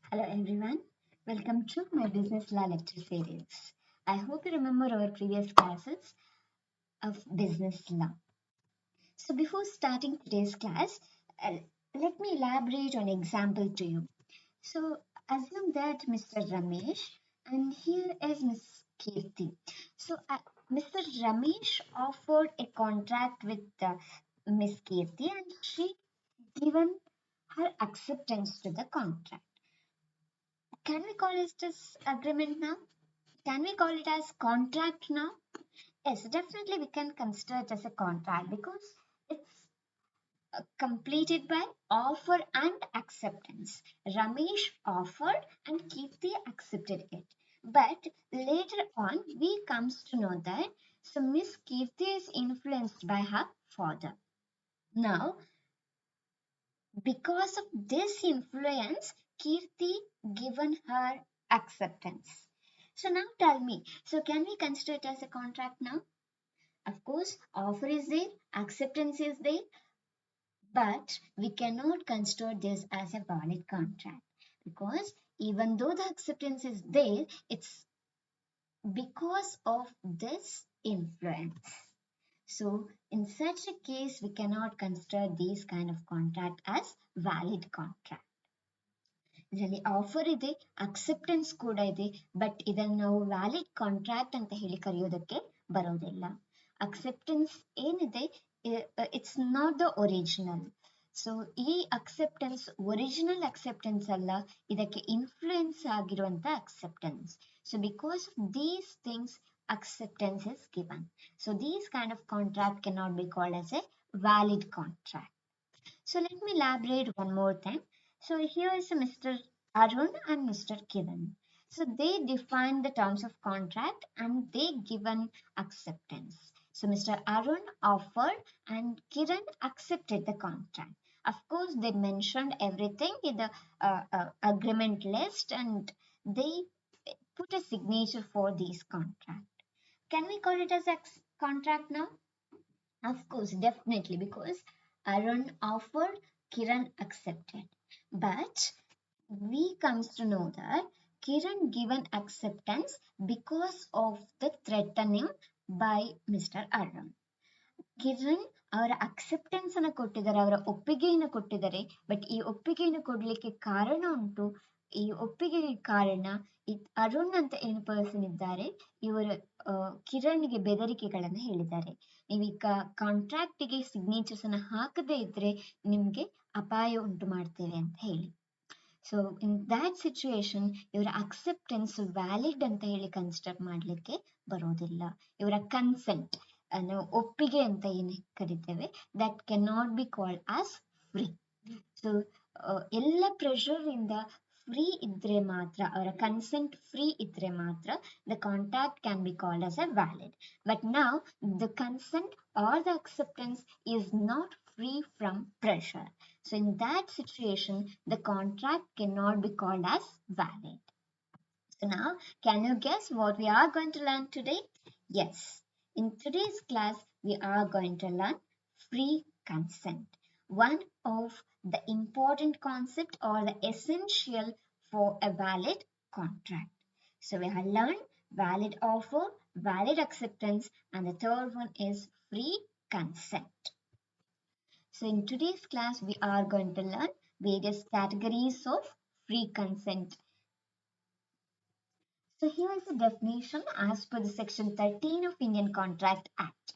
Hello everyone, welcome to my Business Law lecture series. I hope you remember our previous classes of business law. So before starting today's class, uh, let me elaborate on example to you. So assume that Mr. Ramesh and here is Miss Kirti. So Mr. Ramesh offered a contract with Miss Kirti and she given her acceptance to the contract. Can we call it this agreement now? Can we call it as contract now? Yes, definitely we can consider it as a contract because it's completed by offer and acceptance. Ramesh offered and Kirti accepted it. But later on, we comes to know that so Miss Kirti is influenced by her father. Now, because of this influence, Kirti given her acceptance. So now tell me, so can we consider it as a contract now? Of course, offer is there, acceptance is there, but we cannot consider this as a valid contract because even though the acceptance is there, it's because of this influence. So in such a case, we cannot consider these kind of contract as valid contract. ಇದರಲ್ಲಿ offer ಇದೆ acceptance ಕೂಡ ಇದೆ but ಇದನ್ನು ನಾವು valid contract ಅಂತ ಹೇಳಿ ಕರೆಯೋದಕ್ಕೆ ಬರೋದಿಲ್ಲ acceptance ಏನಿದೆ it's not the original so ಈ ಅಕ್ಸೆಪ್ಟೆನ್ಸ್ ಒರಿಜಿನಲ್ ಅಕ್ಸೆಪ್ಟೆನ್ಸ್ ಅಲ್ಲ ಇದಕ್ಕೆ ಇನ್ಫ್ಲೂಯೆನ್ಸ್ ಆಗಿರುವಂತ acceptance so because of these things acceptance is given. So these kind of contract cannot be called as a valid contract. So let me elaborate one more time. So here is Mr. Arun and Mr. Kiran. So they define the terms of contract and they given acceptance. So Mr. Arun offered and Kiran accepted the contract. Of course, they mentioned everything in the agreement list and they put a signature for this contract. Can we call it as a contract now? Of course, definitely, because Arun offered, Kiran accepted. But we comes to know that Kiran given acceptance because of the threatening by Mr. Arun. Kiran ಅವರ acceptance ಅನ್ನು ಕೊಟ್ಟಿದ್ದಾರೆ ಅವರ ಒಪ್ಪಿಗೆಯನ್ನು ಕೊಟ್ಟಿದ್ದಾರೆ but ಈ ಒಪ್ಪಿಗೆಯನ್ನು ಕೊಡ್ಲಿಕ್ಕೆ ಕಾರಣ ಉಂಟು ಈ ಒಪ್ಪಿಗೆಗೆ ಕಾರಣ ಅರುಣ್ ಅಂತ ಏನು ಪರ್ಸನ್ ಇದ್ದಾರೆ ಇವರು ಕಿರಣ್ಗೆ ಬೆದರಿಕೆಗಳನ್ನ ಹೇಳಿದ್ದಾರೆ ನೀವು ಈ ಕಾಂಟ್ರಾಕ್ಟಿಗೆ ಸಿಗ್ನೇಚರ್ಸ್ ಅನ್ನ ಹಾಕದೇ ಇದ್ರೆ ನಿಮ್ಗೆ ಅಪಾಯ ಉಂಟು ಮಾಡ್ತೇವೆ ಅಂತ ಹೇಳಿ ಸೊ ಇನ್ ದ್ಯಾಟ್ ಸಿಚುವೇಶನ್ ಇವರ ಅಕ್ಸೆಪ್ಟೆನ್ಸ್ ವ್ಯಾಲಿಡ್ ಅಂತ ಹೇಳಿ ಕನ್ಸಿಡರ್ ಮಾಡ್ಲಿಕ್ಕೆ ಬರೋದಿಲ್ಲ ಇವರ ಕನ್ಸೆಂಟ್ ನಾವು ಒಪ್ಪಿಗೆ ಅಂತ ಏನು ಕರಿತೇವೆ that can not be called as free so ಎಲ್ಲ ಪ್ರೆಷರ್ ಇಂದ ಫ್ರೀ ಇದ್ರೆ ಮಾತ್ರ ಅವರ ಕನ್ಸೆಂಟ್ ಫ್ರೀ ಇದ್ರೆ ಮಾತ್ರ the contact can be called as a valid but now the consent are the acceptance is not free from pressure. So in that situation, the contract cannot be called as valid. So now, can you guess what we are going to learn today? Yes, in today's class, we are going to learn free consent. One of the important concept or the essential for a valid contract. So we have learned valid offer, valid acceptance, and the third one is free consent. So in today's class, we are going to learn various categories of free consent. So here is the definition as per the section 13 of Indian Contract Act.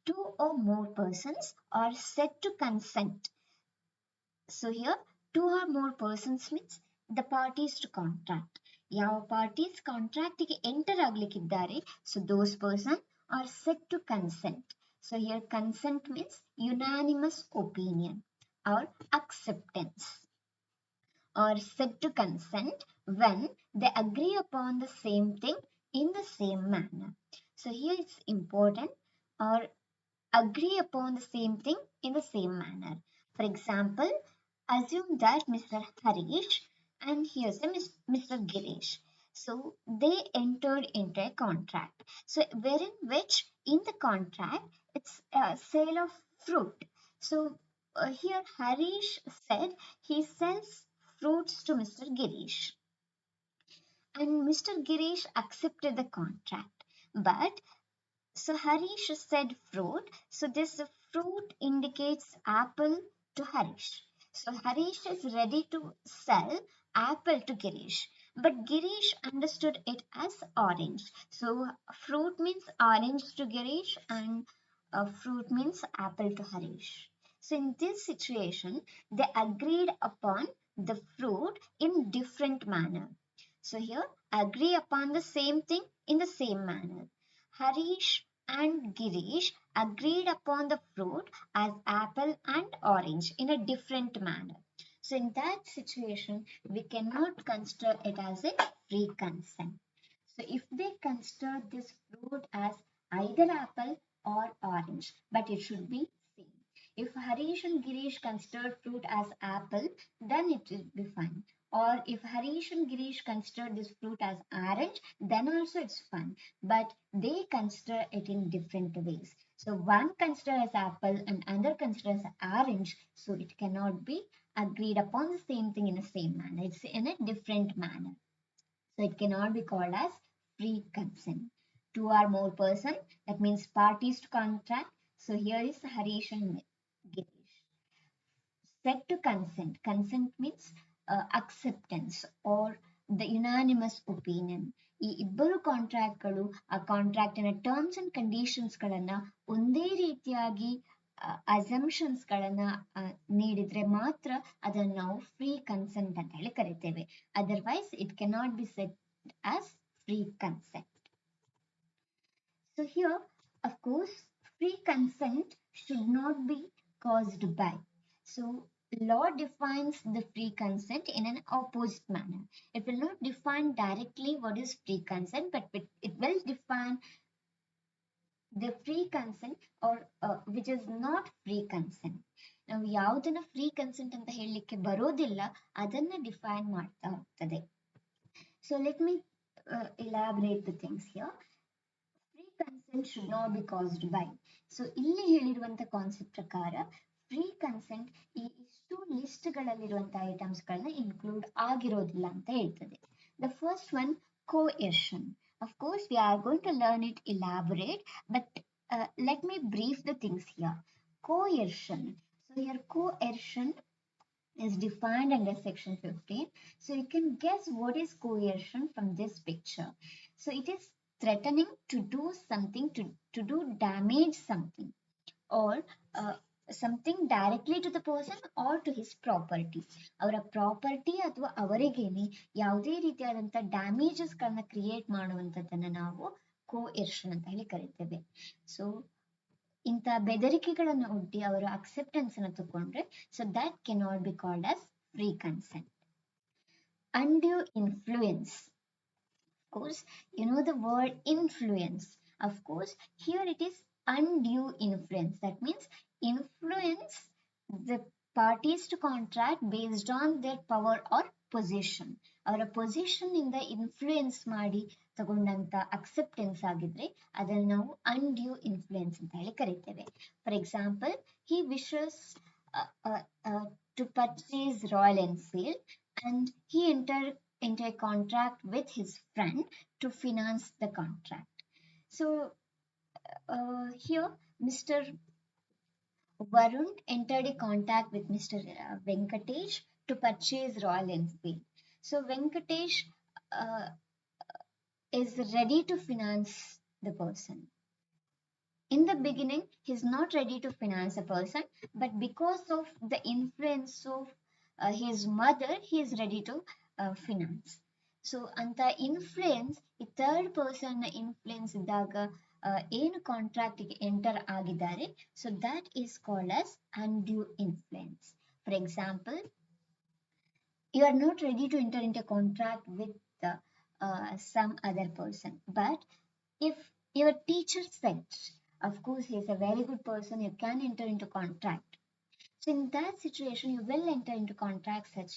Two or more persons are said to consent. So here, two or more persons means the parties to contract. ಯಾವ parties contract ಗೆ enter ಆಗ್ಲಿಕ್ಕಿದ್ದಾರೆ so those person are said to consent. So here consent means unanimous opinion or acceptance or said to consent when they agree upon the same thing in the same manner. So here it's important or agree upon the same thing in the same manner. For example, assume that Mr. Harish and here's a Mr. Girish. So they entered into a contract. So wherein which in the contract it's a sale of fruit. So here Harish said he sells fruits to Mr. Girish. And Mr. Girish accepted the contract. But so Harish said fruit. So this fruit indicates apple to Harish. So Harish is ready to sell apple to Girish. But Girish understood it as orange. So fruit means orange to Girish and fruit means apple to Harish. So in this situation, they agreed upon the fruit in different manner. So here, agree upon the same thing in the same manner. Harish and Girish agreed upon the fruit as apple and orange in a different manner. So, in that situation, we cannot consider it as a free consent. So, if they consider this fruit as either apple or orange, but it should be same. If Harish and Girish considered fruit as apple, then it will be fine. Or if Harish and Girish consider this fruit as orange, then also it's fine. But they consider it in different ways. So one consider as apple and another consider as orange. So it cannot be agreed upon the same thing in the same manner. It's in a different manner. So it cannot be called as free consent. Two or more person, that means parties to contract. So here is Harish and Girish. Said to consent. Consent means acceptance or the unanimous opinion. ಈ ಇಬ್ಬರು ಕಾಂಟ್ರಾಕ್ಟ್ಗಳು ಆ ಕಾಂಟ್ರಾಕ್ಟಿನ terms and ಕಂಡೀಷನ್ಸ್ಗಳನ್ನ ಒಂದೇ ರೀತಿಯಾಗಿ ಅಸಂಪ್ಷನ್ಸ್ಗಳನ್ನ ನೀಡಿದ್ರೆ ಮಾತ್ರ ಅದನ್ನು ನಾವು free consent ಅಂತ ಹೇಳಿ ಕರಿತೇವೆ. Otherwise it cannot be set as free consent. So here, of course, free consent should not be caused by. So law defines the free consent in an opposite manner. It will not define directly what is free consent, but it will define the free consent or which is not free consent. ನಾವು ಯಾವುದನ್ನ free consent ಅಂತ ಹೇಳಲಿಕ್ಕೆ ಬರೋದಿಲ್ಲ ಅದನ್ನ define ಮಾಡ್ತಾ ಹೋಗ್ತದೆ. So let me elaborate the things here. Free consent should not be caused by. So ಇಲ್ಲಿ ಹೇಳಿರುವಂತ concept ಪ್ರಕಾರ ಫ್ರೀ ಕನ್ಸೆಂಟ್ ಈ ಇಷ್ಟು ಲಿಸ್ಟ್ಗಳಲ್ಲಿರುವಂತ ಐಟಮ್ಸ್ಗಳನ್ನ ಇನ್ಕ್ಲೂಡ್ ಆಗಿರೋದಿಲ್ಲ ಅಂತ ಹೇಳ್ತದೆ. The first one coercion. Of course, we are going to learn it elaborate, but let me brief the things here. Coercion. So here coercion is defined under section 15. So you can guess what is coercion from this picture. So it is threatening to do something, to do damage something, or something directly to the person or to his property. ಅವರ property ಅಥವಾ ಅವರಿಗೇನೆ ಯಾವುದೇ ರೀತಿಯಾದಂಥ ಡ್ಯಾಮೇಜಸ್ಗಳನ್ನ create ಮಾಡುವಂಥದ್ದನ್ನು ನಾವು ಕೋಎರ್ಷನ್ ಅಂತ ಹೇಳಿ ಕರಿತೇವೆ. So ಇಂಥ ಬೆದರಿಕೆಗಳನ್ನು ಒಡ್ಡಿ ಅವರ ಅಕ್ಸೆಪ್ಟೆನ್ಸ್ ಅನ್ನು ತಗೊಂಡ್ರೆ so that cannot be called as free consent. Undue influence. Of course, you know the word influence. Of course, here it is undue influence. That means influence the parties to contract based on their power or position. ಅವರ position ಇಂದ influence ಮಾಡಿ ತಗೊಂಡಂತ acceptance ಆಗಿದ್ರೆ ಅದನ್ನು ನಾವು undue influence ಅಂತ ಹೇಳಿ ಕರಿತೇವೆ. For example, he wishes to purchase Royal Enfield and he entered into a contract with his friend to finance the contract. So here Mr. Varun entered a contract with Mr. Venkatesh to purchase Royal Enfield. So Venkatesh is ready to finance the person. In the beginning, he's not ready to finance a person, but because of the influence of his mother, he is ready to finance. So ಅಂತ influence ಈ third person influence ಇದ್ದಾಗ ಏನು ಕಾಂಟ್ರಾಕ್ಟಿಗೆ enter ಆಗಿದ್ದಾರೆ so that is called as undue influence. For example, you are not ready to enter into a contract with some other person, but if your teacher said, of course he is a very good person, you can enter into contract. So in that situation, you will enter into contract such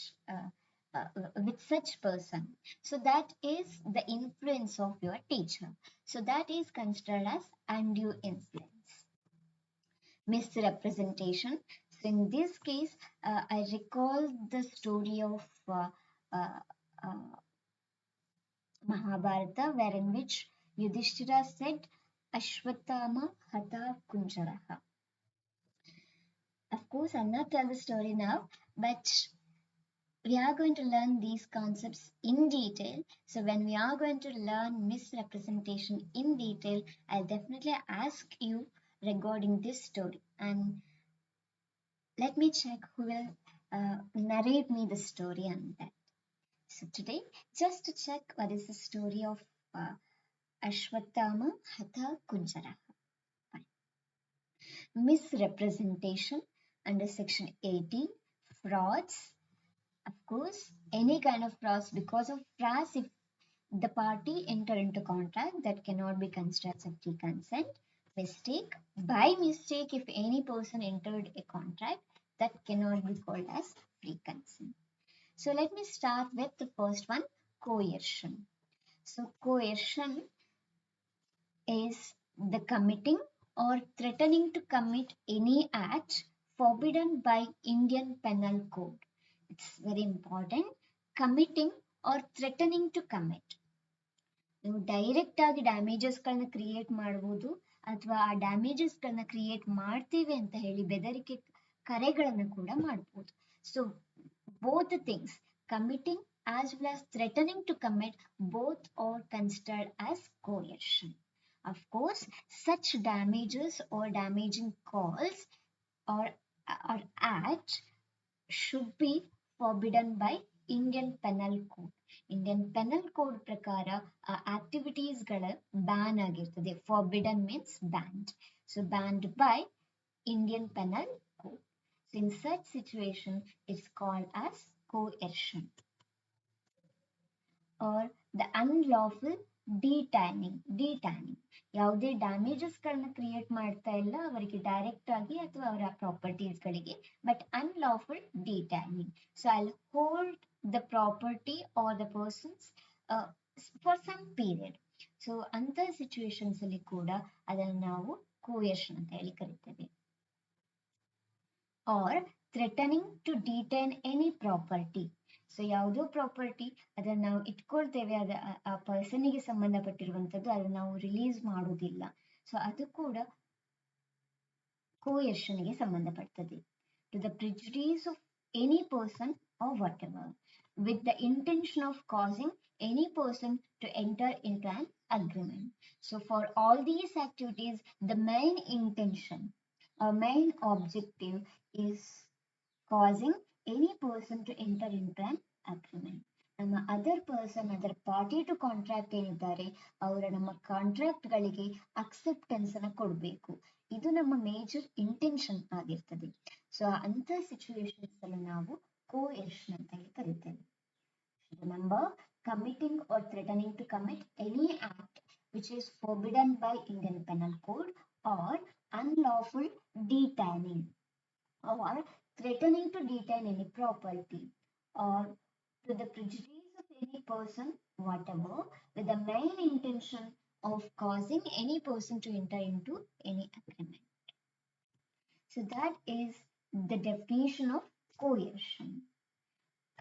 with such person. So that is the influence of your teacher. So that is considered as undue influence. Misrepresentation. So in this case, I recall the story of uh, uh, Mahabharata, wherein which Yudhishthira said, Ashwatthama Hata Kunjaraha. Of course, I'll not tell the story now, but we are going to learn these concepts in detail. So when we are going to learn misrepresentation in detail, I'll definitely ask you regarding this story. And let me check who will narrate me the story on that. So today, just to check what is the story of uh, Ashwatthama Hatha Kunjara. Misrepresentation under section 18, frauds. Of course, any kind of frauds, because of frauds, if the party enter into contract, that cannot be considered as a free consent. Mistake, by mistake, if any person entered a contract, that cannot be called as free consent. So let me start with the first one, coercion. So coercion is the committing or threatening to commit any act forbidden by Indian Penal Code. It's very important. Committing or threatening to commit. ನೀವು direct ಆಗಿ ಡ್ಯಾಮೇಜಸ್ಗಳನ್ನ create ಮಾಡ್ಬೋದು, ಅಥವಾ ಆ ಡ್ಯಾಮೇಜಸ್ಗಳನ್ನ create ಮಾಡ್ತೀವಿ ಅಂತ ಹೇಳಿ ಬೆದರಿಕೆ ಕರೆಗಳನ್ನ ಕೂಡ ಮಾಡ್ಬೋದು. So both things, committing as well as threatening to commit, both are considered as coercion. Of course, such damages or damaging calls or acts should be forbidden by Indian Penal Code. Indian penal code ಪ್ರಕಾರ ಆ ಆಕ್ಟಿವಿಟೀಸ್ಗಳ ban ಆಗಿರ್ತದೆ. Forbidden means banned. So banned by Indian penal code. So in such situation, it's called as coercion or the unlawful detaining. ಯಾವುದೇ ಡ್ಯಾಮೇಜಸ್ಗಳನ್ನ create ಮಾಡ್ತಾ ಇಲ್ಲ ಅವರಿಗೆ direct ಆಗಿ ಅಥವಾ ಅವರ ಪ್ರಾಪರ್ಟೀಸ್ಗಳಿಗೆ, but unlawful detaining. So I hold the property or the persons for some period. So ಅಂತ situations ಅಲ್ಲಿ ಕೂಡ ಅದನ್ನು ನಾವು ಕೋಯರ್ಷನ್ ಅಂತ ಹೇಳಿ ಕರಿತೇವೆ. Or threatening to detain any property. So ಯಾವುದೋ ಪ್ರಾಪರ್ಟಿ ಅದನ್ನು ನಾವು ಇಟ್ಕೊಳ್ತೇವೆ, ಅದ ಆ ಪರ್ಸನ್ಗೆ ಸಂಬಂಧಪಟ್ಟಿರುವಂಥದ್ದು, ಅದನ್ನು ನಾವು ರಿಲೀಸ್ ಮಾಡೋದಿಲ್ಲ. ಸೊ ಅದು ಕೂಡ ಕೋಯರ್ಷನ್ಗೆ ಸಂಬಂಧಪಡ್ತದೆ. To the prejudice of any person or whatever, with the intention of causing any person to enter into an agreement. So for all these activities, the main intention or main objective is causing any person to enter into an agreement. ನಮ್ಮ other person, other party to contract ಏನಿದ್ದಾರೆ ಅವರ ನಮ್ಮ ಕಾಂಟ್ರಾಕ್ಟ್ಗಳಿಗೆ acceptance ಅನ್ನ ಕೊಡಬೇಕು. ಇದು ನಮ್ಮ major intention ಆಗಿರ್ತದೆ. ಸೊ ಅಂತ ಸಿಚುವೇಶನ್ಸ್ ಅಲ್ಲಿ ನಾವು coercion ಅಂತ ಹೇಳಿ ಕರೀತೇವೆ. Remember, committing or threatening to commit any act which is forbidden by Indian Penal Code, or unlawful detaining, or threatening to detain any property, or to the prejudice of any person, whatever, with the main intention of causing any person to enter into any agreement. So that is the definition of coercion.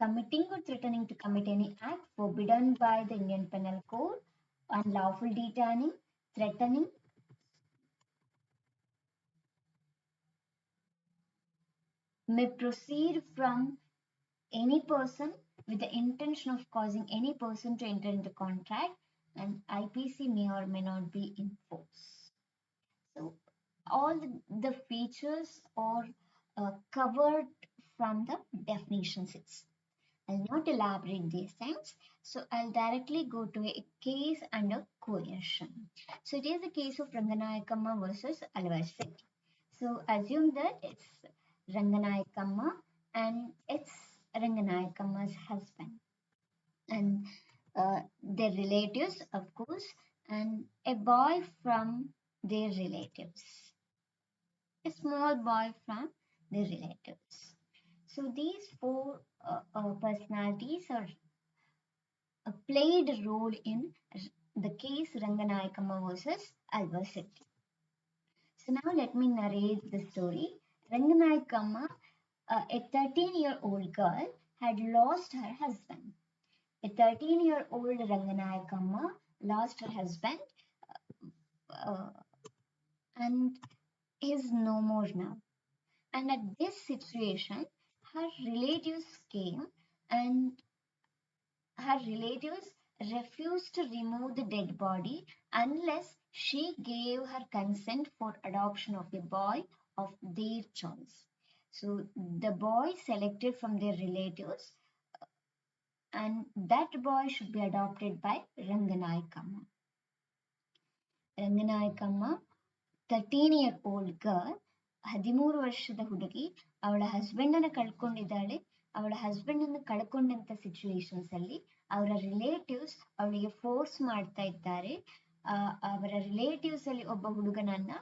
Committing or threatening to commit any act forbidden by the Indian Penal Code, unlawful detaining, threatening, may proceed from any person with the intention of causing any person to enter into contract, and IPC may or may not be in force. So all the features are covered from the definitions itself. I'll not elaborate these things. So I'll directly go to a case under coercion. So it is the case of Ranganayakama versus Alvar Sethi. So assume that it's Ranganayakama and it's Ranganayakama's husband and their relatives, of course, and a boy from their relatives. A small boy from their relatives. So these four personalities are played a role in the case Ranganayakama versus Alvar Sethi. So now let me narrate the story Ranganayakama, a 13-year-old girl, had lost her husband. A 13-year-old Ranganayakama lost her husband, uh, and is no more now. And at this situation, her relatives came, and her relatives refused to remove the dead body unless she gave her consent for adoption of a boy of their choice. So the boy selected from their relatives, and that boy should be adopted by Ranganayakama. Ranganayakamma 13-year-old girl, 13 ವರ್ಷದ ಹುಡುಗಿ, ಅವಳ husband ಅನ್ನ ಕಳ್ಕೊಂಡಿದ್ದಾಳೆ. ಅವಳ husband ಅನ್ನು ಕಳ್ಕೊಂಡಂತ situations ಅಲ್ಲಿ ಅವರ relatives ಅವಳಿಗೆ force ಮಾಡ್ತಾ ಇದ್ದಾರೆ, ಅವರ ರಿಲೇಟಿವ್ಸ್ ಅಲ್ಲಿ ಒಬ್ಬ ಹುಡುಗನನ್ನ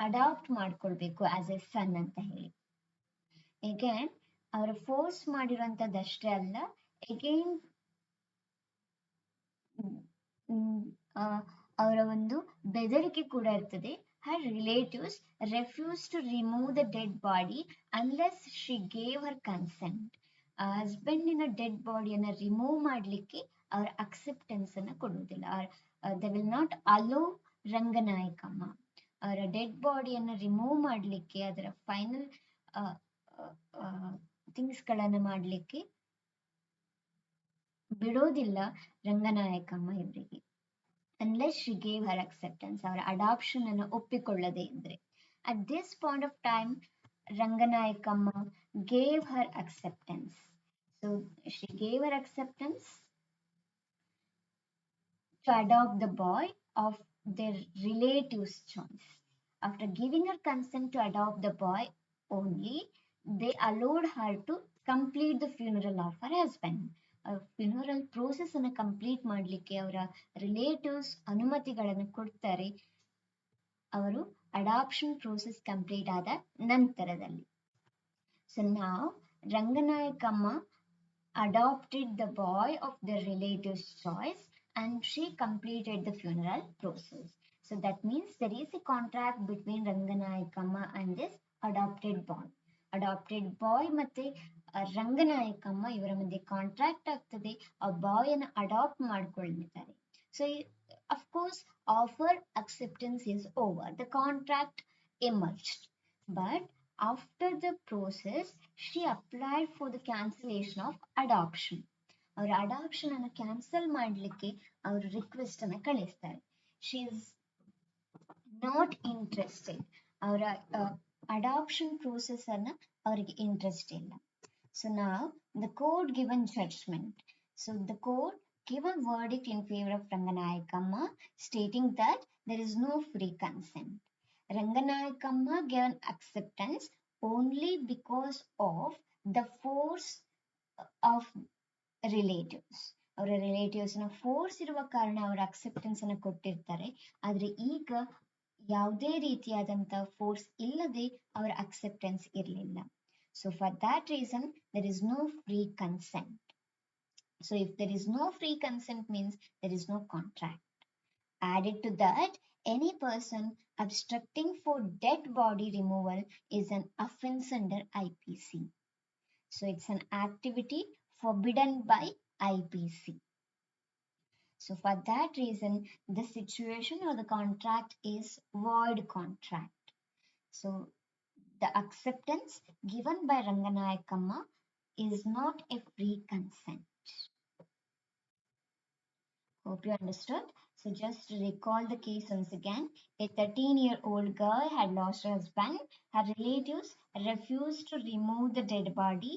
ಅಡಾಪ್ಟ್ ಮಾಡ್ಕೊಳ್ಬೇಕು ಆಸ್ ಎ ಸನ್ ಅಂತ ಹೇಳಿ. ಎಗೇನ್ ಅವರ ಫೋರ್ಸ್ ಮಾಡಿರುವಂತದ್ದಷ್ಟೇ ಅಲ್ಲ, ಎಗೇನ್ ಅವರ ಒಂದು ಬೆದರಿಕೆ ಕೂಡ ಇರ್ತದೆ. her relatives refused to remove the dead body unless she gave her consent. ಹಸ್ಬೆಂಡಿನ ಡೆಡ್ ಬಾಡಿಯನ್ನು ರಿಮೂವ್ ಮಾಡಲಿಕ್ಕೆ ಅವರ ಅಕ್ಸೆಪ್ಟೆನ್ಸ್ ಅನ್ನು ಕೊಡುವುದಿಲ್ಲ. They will not allow Ranganayakamma ಅವರ ಡೆಡ್ ಬಾಡಿಯನ್ನು ರಿಮೂವ್ ಮಾಡಲಿಕ್ಕೆ, ಅದರ ಫೈನಲ್ ಥಿಂಗ್ಸ್ಗಳನ್ನು ಮಾಡಲಿಕ್ಕೆ ಬಿಡೋದಿಲ್ಲ ರಂಗನಾಯಕಮ್ಮ ಇವರಿಗೆ, unless she gave her acceptance, ಅವರ ಅಡಾಪ್ಷನ್ ಅನ್ನು ಒಪ್ಪಿಕೊಳ್ಳದೆ ಇದ್ರೆ. At this point of time, Ranganayakama gave her acceptance. So she gave her acceptance to adopt the boy of their relative's choice. After giving her consent to adopt the boy only, they allowed her to complete the funeral of her husband. Funeral process ಅನ್ನು complete ಮಾಡಲಿಕ್ಕೆ ಅವರ relatives ಅನುಮತಿಗಳನ್ನು ಕೊಡ್ತಾರೆ, ಅವರು adoption process complete ಆದ ನಂತರದಲ್ಲಿ. So ನಾವು Ranganayakamma adopted the boy of the relative's choice and she completed the funeral process. So that means there is a contract between Ranganayakama and this adopted boy. Adopted boy ಮತ್ತೆ ರಂಗನಾಯಕಮ್ಮ ಇವರ ಮಧ್ಯೆ contract ಆಗ್ತದೆ, ಆ ಬಾಯ್ ಅನ್ನು adapt ಮಾಡ್ಕೊಳ್ತಾರೆ. So of course offer acceptance is over, the contract emerged, but after the process she applied for the cancellation of adoption. ಅವರ adoption ಅನ್ನು cancel ಮಾಡಲಿಕ್ಕೆ ಅವರು ರಿಕ್ವೆಸ್ಟ್ ಅನ್ನು ಕಳಿಸ್ತಾರೆ. ಶಿ ಇಸ್ ನಾಟ್ ಇಂಟ್ರೆಸ್ಟೆಡ್, ಅವರ ಅಡಾಪ್ಷನ್ ಪ್ರೋಸೆಸ್ ಅನ್ನ ಅವರಿಗೆ ಇಂಟ್ರೆಸ್ಟ್ ಇಲ್ಲ. So now the court given judgment. So the court gave a verdict in favor of Ranganayakama, stating that there is no free consent. Ranganayakama gave acceptance only because of the force of relatives. ಅವರ ರಿಲೇಟಿವ್ಸ್ನ force ಇರುವ ಕಾರಣ ಅವರ acceptance ಅನ್ನು ಕೊಟ್ಟಿರ್ತಾರೆ. ಆದರೆ ಈಗ ಯಾವುದೇ ರೀತಿಯಾದಂಥ ಫೋರ್ಸ್ ಇಲ್ಲದೆ ಅವರ ಅಕ್ಸೆಪ್ಟೆನ್ಸ್ ಇರಲಿಲ್ಲ. So for that reason, there is no free consent. So if there is no free consent means there is no contract. Added to that, any person obstructing for dead body removal is an offense under IPC. So it's an activity forbidden by IPC. So for that reason, the situation or the contract is void contract. So the acceptance given by Ranganayakama is not a free consent. Hope you understood. So just to recall the case once again, a 13-year-old girl had lost her husband. Her relatives refused to remove the dead body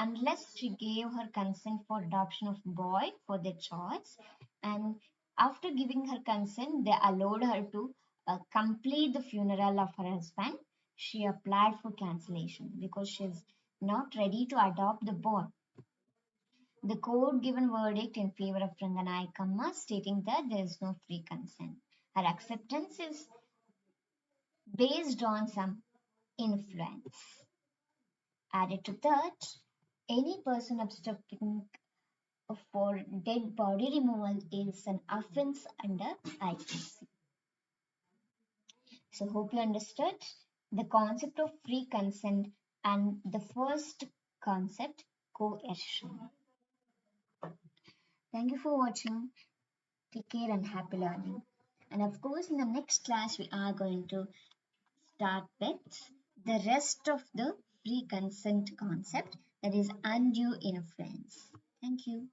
unless she gave her consent for adoption of boy for their choice. And after giving her consent, they allowed her to complete the funeral of her husband. She applied for cancellation because she is not ready to adopt the boy. The court given verdict in favor of Ranganayakama, stating that there is no free consent. Her acceptance is based on some influence. Added to that, any person obstructing for dead body removal is an offense under IPC. So hope you understood. The concept of free consent And the first concept, coercion. Thank you for watching. Take care and happy learning. And of course, in the next class, we are going to start with the rest of the free consent concept, that is undue influence. Thank you.